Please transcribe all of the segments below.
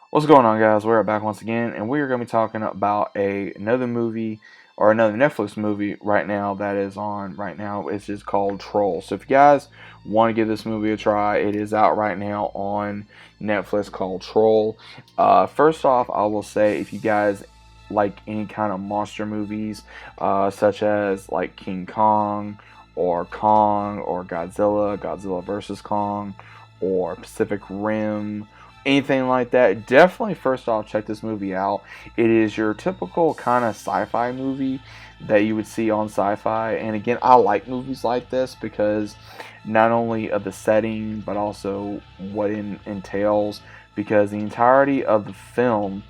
What's going on, guys? We're back once again, and we are going to be talking about another movie or another Netflix movie right now that is on right now. It's just called Troll. So if you guys want to give this movie a try, it is out right now on Netflix called Troll. First off, I will say if you guys like any kind of monster movies, such as like King Kong or Godzilla versus Kong, or Pacific Rim, anything like that, definitely first off check this movie out. It is your typical kind of sci-fi movie that you would see on sci-fi. And again, I like movies like this because not only of the setting but also what it entails. Because the entirety of the film,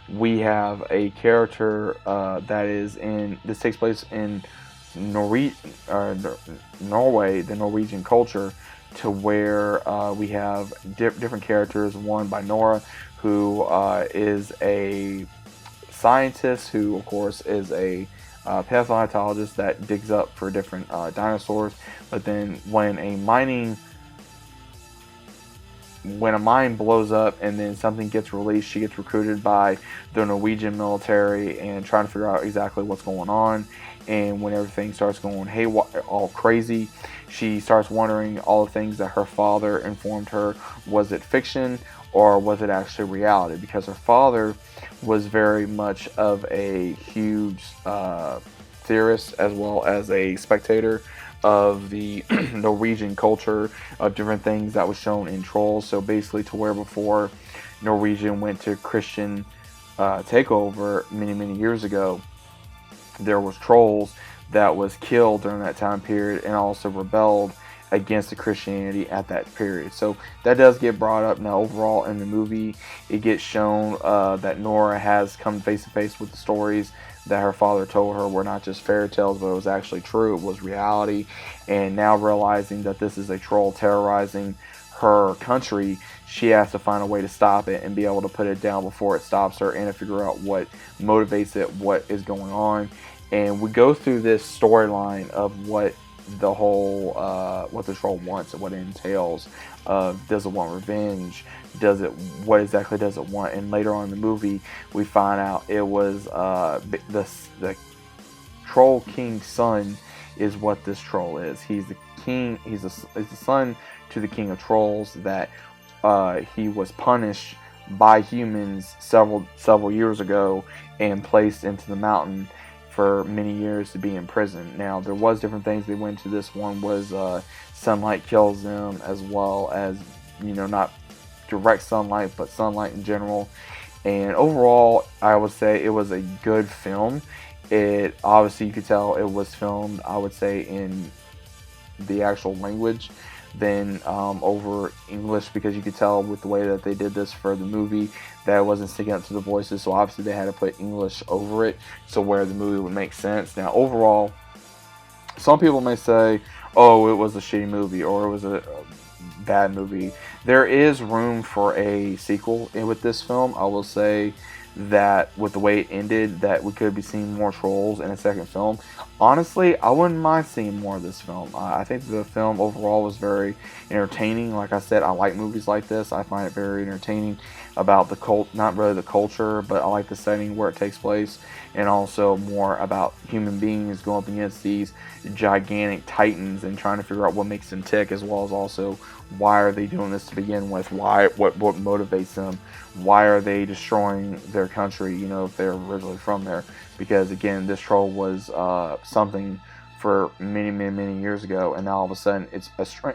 we have a character that is in. This takes place in Norway, the Norwegian culture, to where we have different characters. One by Nora, who is a scientist, who of course is a paleontologist that digs up for different dinosaurs. But then when a mine blows up and then something gets released, she gets recruited by the Norwegian military and trying to figure out exactly what's going on. And when everything starts going haywire, all crazy, she starts wondering all the things that her father informed her. Was it fiction or was it actually reality? Because her father was very much of a huge theorist as well as a spectator of the Norwegian culture, of different things that was shown in Trolls. So basically, to where before Norwegian went to Christian takeover many years ago, there was Trolls that was killed during that time period and also rebelled against the Christianity at that period. So that does get brought up. Now overall in the movie, it gets shown that Nora has come face to face with the stories that her father told her were not just fairy tales, but it was actually true. It was reality. And now realizing that this is a troll terrorizing her country, she has to find a way to stop it and be able to put it down before it stops her, and to figure out what motivates it, what is going on. And we go through this storyline of what the whole what the troll wants and what it entails. Does it want revenge? What exactly does it want? And later on in the movie, we find out it was the troll king's son is what this troll is. He's the king. He's the son to the king of trolls. That he was punished by humans several years ago and placed into the mountain for many years to be in prison. Now there was different things they went to. This one was sunlight kills them, as well as not direct sunlight but sunlight in general. And overall, I would say it was a good film. It obviously, you could tell it was filmed, I would say, in the actual language than over English, because you could tell with the way that they did this for the movie that it wasn't sticking up to the voices. So obviously they had to put English over it, so where the movie would make sense. Now overall, some people may say, oh, it was a shitty movie or it was a bad movie. There is room for a sequel with this film. I will say that with the way it ended, that we could be seeing more trolls in a second film. Honestly, I wouldn't mind seeing more of this film. I think the film overall was very entertaining. Like I said, I like movies like this. I find it very entertaining about not really the culture, but I like the setting where it takes place, and also more about human beings going up against these gigantic titans and trying to figure out what makes them tick, as well as also why are they doing this to begin with? What motivates them? Why are they destroying their country? If they're originally from there. Because again, this troll was something for many years ago, and now all of a sudden it's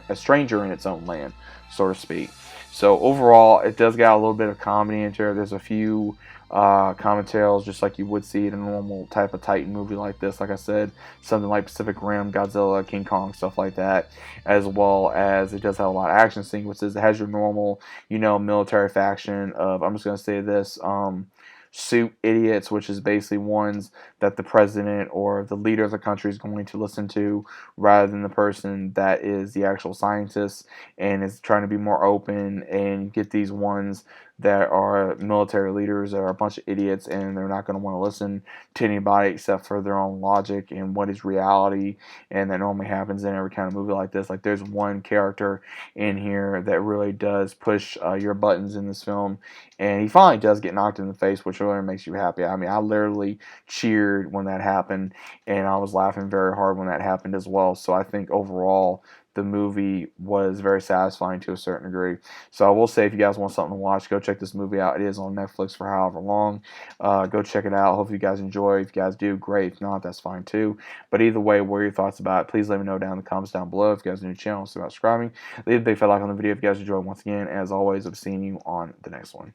a stranger in its own land, so to speak. So overall, it does got a little bit of comedy into it. There's a few comic tales, just like you would see in a normal type of Titan movie like this. Like I said, something like Pacific Rim, Godzilla, King Kong, stuff like that. As well as it does have a lot of action sequences. It has your normal, military faction of, I'm just going to say this, suit idiots, which is basically ones that the president or the leader of the country is going to listen to rather than the person that is the actual scientist and is trying to be more open, and get these ones that are military leaders that are a bunch of idiots and they're not going to want to listen to anybody except for their own logic and what is reality. And that normally happens in every kind of movie like this. Like, there's one character in here that really does push your buttons in this film, and he finally does get knocked in the face, which really makes you happy. I mean, I literally cheered when that happened, and I was laughing very hard when that happened as well. So I think overall the movie was very satisfying to a certain degree. So I will say, if you guys want something to watch, go check this movie out. It is on Netflix for however long. Go check it out. Hope you guys enjoy. If you guys do, great. If not, that's fine too. But either way, what are your thoughts about it? Please let me know down in the comments down below. If you guys are new to the channel, so subscribing. Leave a big fat like on the video if you guys enjoyed. Once again, as always, I'll be seeing you on the next one.